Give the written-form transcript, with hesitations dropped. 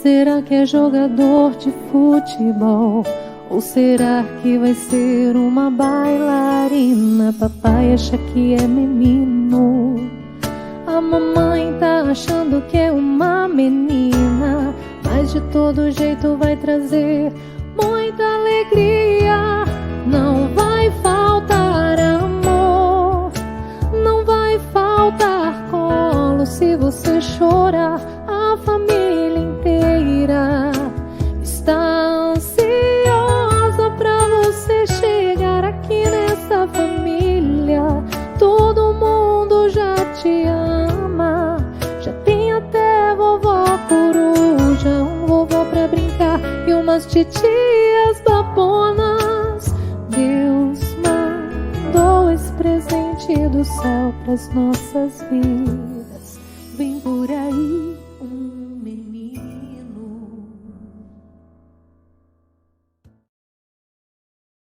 Será que é jogador de futebol? Ou será que vai ser uma bailarina? Papai acha que é menino, a mamãe tá achando que é uma menina. Mas de todo jeito vai trazer muita alegria. Não vai faltar amor, não vai faltar colo. Se você chorar, a família inteira está ansiosa pra você chegar aqui nessa família. Todo mundo já te ama, já tem até vovó coruja, um vovô pra brincar e umas titias babonas. Deus mandou esse presente do céu pras nossas vidas.